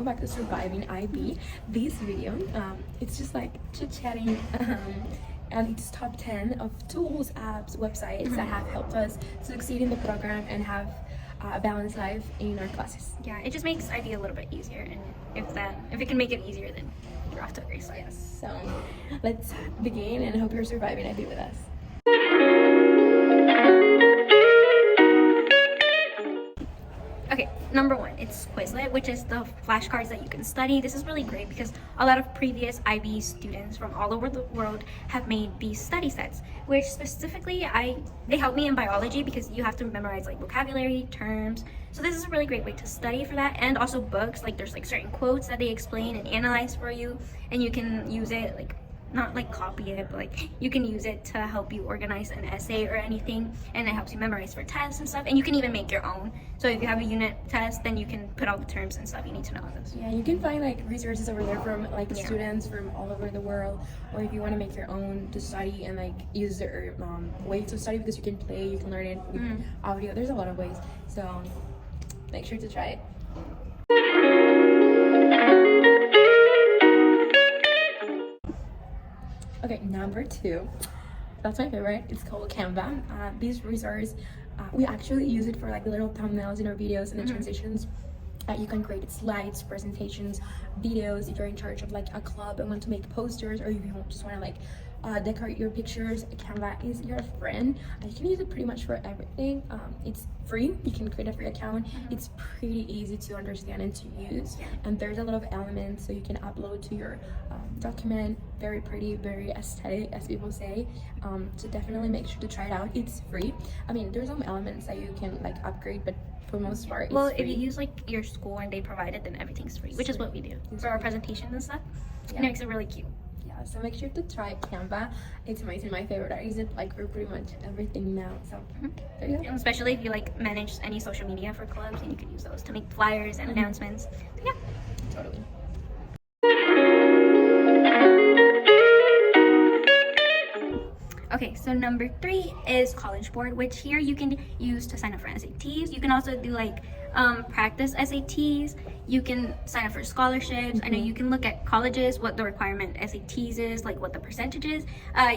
back to Surviving IB. This video, it's just like chit-chatting, and it's top 10 of tools, apps, websites that have helped us succeed in the program and have a balanced life in our classes. Yeah, it just makes IB a little bit easier, and if it can make it easier, then you're off to a great start. Yes, so let's begin, and I hope you're surviving IB with us. Okay, number one, it's Quizlet, which is the flashcards that you can study. This is really great because a lot of previous IB students from all over the world have made these study sets, which specifically they help me in biology because you have to memorize like vocabulary, terms. So this is a really great way to study for that, and also books. Like there's like certain quotes that they explain and analyze for you, and you can use it like, not like copy it, but like you can use it to help you organize an essay or anything, and it helps you memorize for tests and stuff, and you can even make your own. So if you have a unit test, then you can put all the terms and stuff you need to know on those. Yeah, you can find like resources over there from like students from all over the world, or if you want to make your own to study and like use their way to study, because you can play, you can learn it with audio. There's a lot of ways, so make sure to try it. Okay, number 2, that's my favorite. It's called Canva. This resource, we actually use it for like the little thumbnails in our videos and the transitions. You can create slides, presentations, videos. If you're in charge of like a club and want to make posters, or if you just want to like decorate your pictures, Canva is your friend. You can use it pretty much for everything. It's free. You can create a free account. It's pretty easy to understand and to use, and there's a lot of elements so you can upload to your document. Very pretty, very aesthetic, as people say. So definitely make sure to try it out. It's free. I mean, there's some elements that you can like upgrade, but for most part, well, it's free. if you use like your school and they provide it, then everything's free, which is what we do for our presentations and stuff. And it makes it really cute. Yeah, so make sure to try Canva. It's amazing. My favorite. I use it like for pretty much everything now. So there you go. And especially if you like manage any social media for clubs, and you can use those to make flyers and announcements. So, yeah, Totally. Okay, so number 3 is College Board, which here you can use to sign up for SATs. You can also do like practice SATs. You can sign up for scholarships. I know you can look at colleges, what the requirement SATs is, like what the percentage is.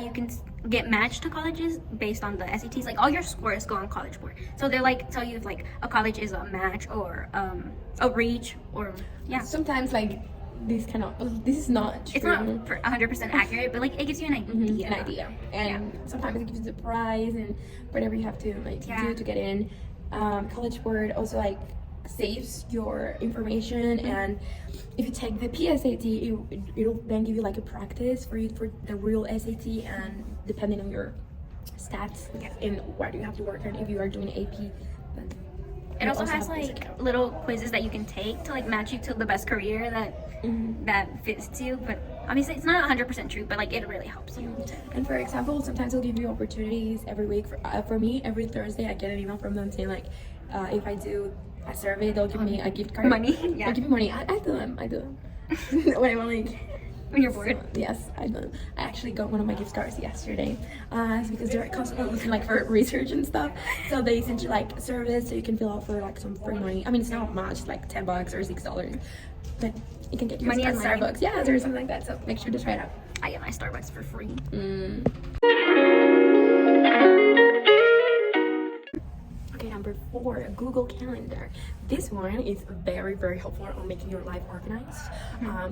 You can get matched to colleges based on the SATs. Like all your scores go on College Board. So they like tell you if like a college is a match or a reach, or Sometimes like this is not true. It's not for 100% accurate, but like it gives you an idea. And sometimes it gives you the prize and whatever you have to like do to get in. College Board also like saves your information, and if you take the PSAT, it'll then give you like a practice for you for the real SAT, and depending on your stats and what you have to work on if you are doing AP. It also has like little quizzes that you can take to like match you to the best career that fits you, but obviously it's not 100% true, but like it really helps you. And for example, sometimes they'll give you opportunities every week. For me, every Thursday I get an email from them saying like if I do a survey, they'll give me a gift card. Money. They'll give me money. I do them when I'm like, when you're bored. So, yes, I do. I actually got one of my gift cards yesterday. It's because they're constantly looking like for research and stuff. So they send you like a service so you can fill out for like some free money. I mean, it's not much, like $10 or $6, but you can get your money at Starbucks. Yeah, or something like that. So make sure to try it out. I get my Starbucks for free. Okay, number 4, Google Calendar. This one is very, very helpful on making your life organized.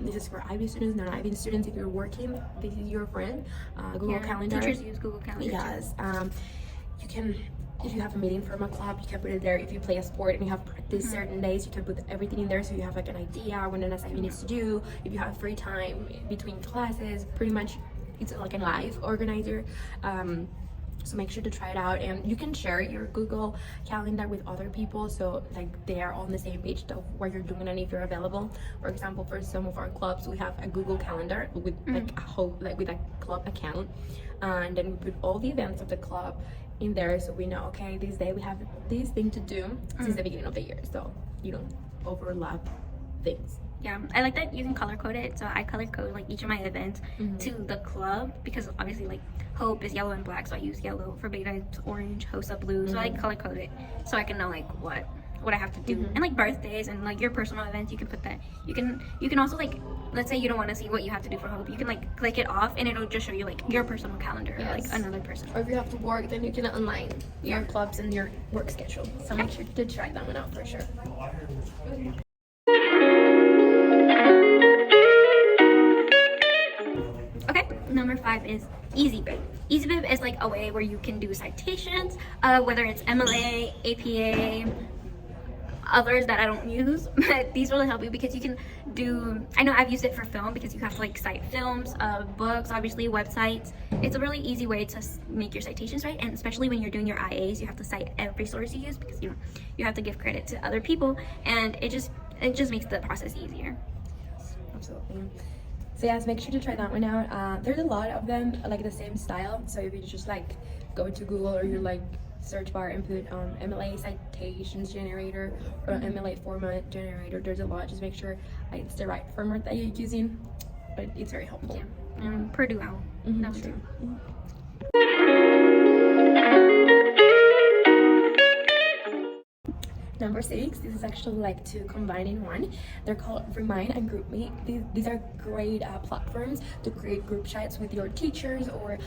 This is for IB students, non-IB students. If you're working, this is your friend. Google Calendar. Teachers use Google Calendar. Yes. You can, if you have a meeting from a club, you can put it there. If you play a sport and you have practice certain days, you can put everything in there so you have like an idea when an assignment needs to do. If you have free time between classes, pretty much it's like a life organizer. So make sure to try it out, and you can share your Google Calendar with other people, so like they are on the same page of what you're doing and if you're available. For example, for some of our clubs, we have a Google Calendar with like a whole with a club account, and then we put all the events of the club in there, so we know, okay, this day we have this thing to do since the beginning of the year, so you don't overlap things. Yeah, I like that you can color code it. So I color code like each of my events to the club, because obviously like Hope is yellow and black, so I use yellow. For Beta it's orange, HOSA blue. So I color code it so I can know like what what I have to do. And like birthdays and like your personal events, you can put that. You can also like, let's say you don't want to see what you have to do for Hope, you can like click it off and it'll just show you like your personal calendar or like another person. Or if you have to work, then you can align your clubs and your work schedule. So make sure to try that one out for sure. Okay, number 5 is EasyBib. EasyBib is like a way where you can do citations, whether it's MLA, APA, others that I don't use, but these really help you because you can do, I know I've used it for film because you have to like cite films, books, obviously websites. It's a really easy way to make your citations right, and especially when you're doing your IAs, you have to cite every source you use because you have to give credit to other people, and it just makes the process easier. Absolutely. So yes, make sure to try that one out. There's a lot of them like the same style, so if you just like go to Google or you like search bar and put MLA Citations Generator or MLA Format Generator, there's a lot. Just make sure it's the right format that you're using, but it's very helpful. Yeah. Purdue Owl. That one too. Number 6, this is actually like two combined in one. They're called Remind and GroupMe. These are great platforms to create group chats with your teachers or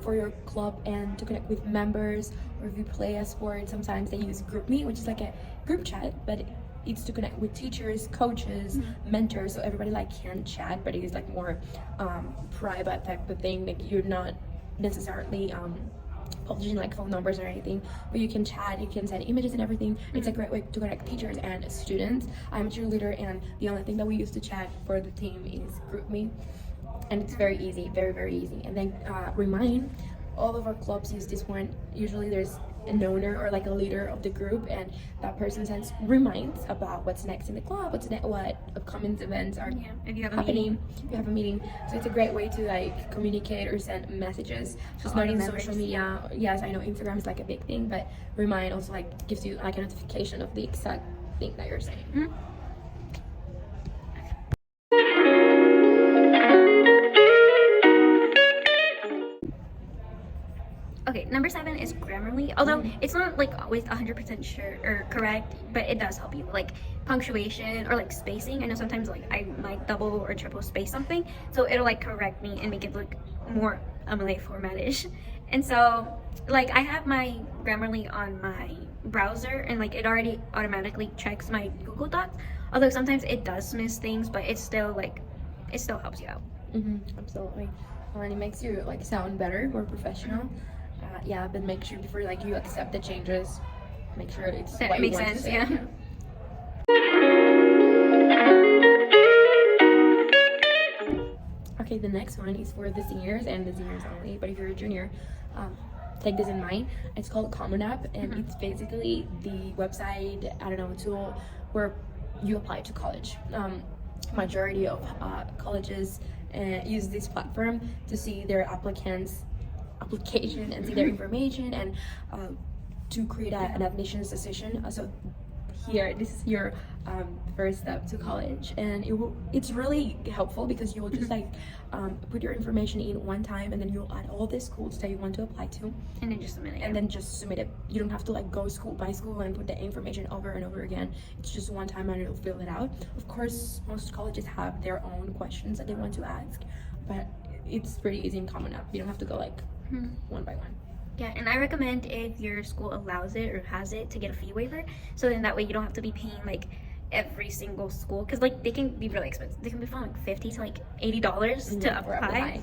for your club and to connect with members. Or if you play a sport, sometimes they use GroupMe, which is like a group chat, but it's to connect with teachers, coaches, mentors, so everybody like can chat, but it is like more private type of thing. Like you're not necessarily publishing like phone numbers or anything, but you can chat, you can send images and everything. It's a great way to connect teachers and students. I'm a cheerleader, and the only thing that we use to chat for the team is GroupMe, and it's very easy, very easy. And then Remind, all of our clubs use this one. Usually there's an owner or like a leader of the group, and that person sends reminds about what's next in the club, what upcoming events are if you have happening. If you have a meeting, so it's a great way to like communicate or send messages. Just not in social media. Yes, I know Instagram is like a big thing, but Remind also like gives you like a notification of the exact thing that you're saying. Okay, number 7 is Grammarly. Although it's not like always 100% sure or correct, but it does help you, like punctuation or like spacing. I know sometimes like I might double or triple space something, so it'll like correct me and make it look more MLA format-ish. And so like I have my Grammarly on my browser, and like it already automatically checks my Google Docs. Although sometimes it does miss things, but it's still like it still helps you out. Absolutely. And it makes you like sound better, more professional. Yeah, but make sure before like you accept the changes, make sure it's that what makes you want sense. to say. Yeah. Okay, the next one is for the seniors and the seniors only, but if you're a junior, take this in mind. It's called Common App, and it's basically the website, I don't know, tool where you apply to college. Majority of colleges use this platform to see their application and see their information, and to create an admissions decision. So here, this is your first step to college, and it's really helpful because you will just like put your information in one time, and then you'll add all the schools that you want to apply to, And then just submit it. and then just submit it. You don't have to like go school by school and put the information over and over again. It's just one time and it'll fill it out. Of course, most colleges have their own questions that they want to ask, but it's pretty easy in Common App. You don't have to go like one by one. Yeah, and I recommend if your school allows it or has it to get a fee waiver, so then that way you don't have to be paying like every single school, because like they can be really expensive. They can be from like $50 to like $80 to apply.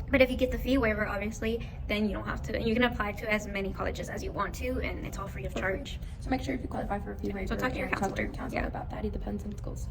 But if you get the fee waiver, obviously, then you don't have to, and you can apply to as many colleges as you want to, and it's all free of charge. So make sure if you qualify for a fee waiver, So talk to your counselor. Counselor about that. It depends on schools.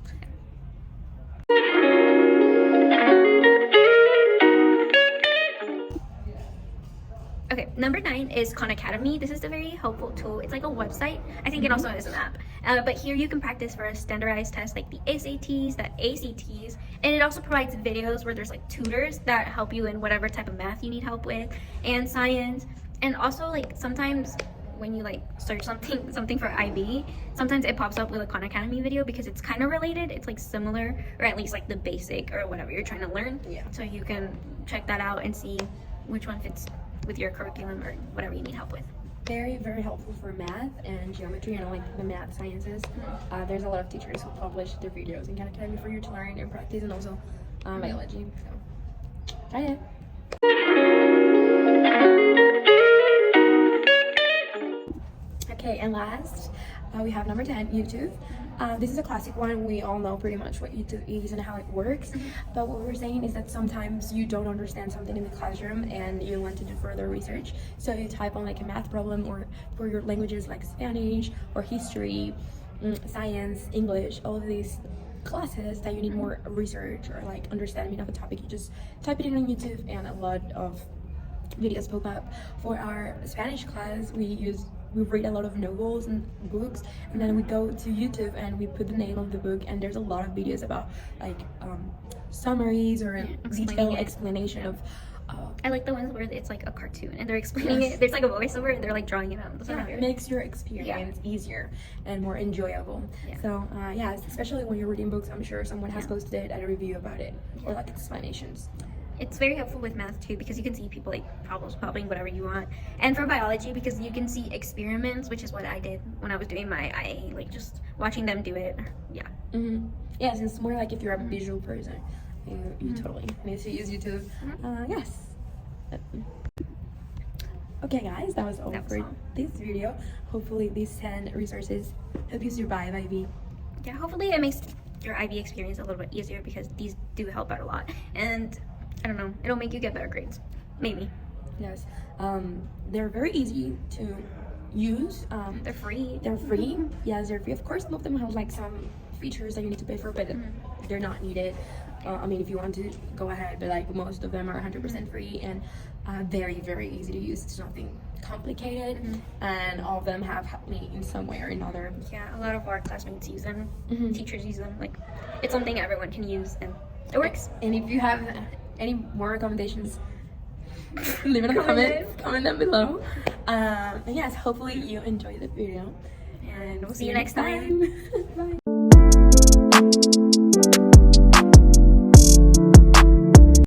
Okay, number 9 is Khan Academy. This is a very helpful tool. It's like a website. I think it also is an app. But here you can practice for a standardized test like the SATs, the ACTs, and it also provides videos where there's like tutors that help you in whatever type of math you need help with, and science. And also like sometimes when you like search something for IB, sometimes it pops up with a Khan Academy video because it's kind of related. It's like similar, or at least like the basic or whatever you're trying to learn. Yeah. So you can check that out and see which one fits with your curriculum or whatever you need help with. very, very helpful for math and geometry and like the math sciences. There's a lot of teachers who publish their videos in Khan Academy for you to learn and practice, and also biology. So try it. Okay, and last we have number 10, YouTube. This is a classic one. We all know pretty much what YouTube is and how it works. But what we're saying is that sometimes you don't understand something in the classroom and you want to do further research. So you type on like a math problem, or for your languages like Spanish or history, science, English, all of these classes that you need more research or like understanding of a topic. You just type it in on YouTube and a lot of videos pop up. For our Spanish class, we read a lot of novels and books, and then we go to YouTube and we put the name of the book, and there's a lot of videos about like summaries or detailed explanation of I like the ones where it's like a cartoon and they're explaining it. There's like a voiceover and they're like drawing it out. It makes your experience easier and more enjoyable. So yes, especially when you're reading books, I'm sure someone has posted a review about it or like explanations. It's very helpful with math too, because you can see people like problem solving, whatever you want. And for biology, because you can see experiments, which is what I did when I was doing my IA, like just watching them do it. Yes, it's more like if you're a visual person, you totally need to use YouTube. Yes. Okay guys, that was all for this video. Hopefully these 10 resources help you survive IB. Yeah, hopefully it makes your IB experience a little bit easier, because these do help out a lot. And I don't know, it'll make you get better grades. Maybe. Yes. They're very easy to use. They're free. They're free. Yes, they're free. Of course, some of them have like some features that you need to pay for, but they're not needed. I mean, if you want to go ahead, but like most of them are 100% free and very, very easy to use. It's nothing complicated, and all of them have helped me in some way or another. Yeah, a lot of our classmates use them. Teachers use them. Like, it's something everyone can use, and it works. And if you have any more recommendations, leave it in the comment down below. And yes, hopefully you enjoyed the video, and we'll see you next time. Bye.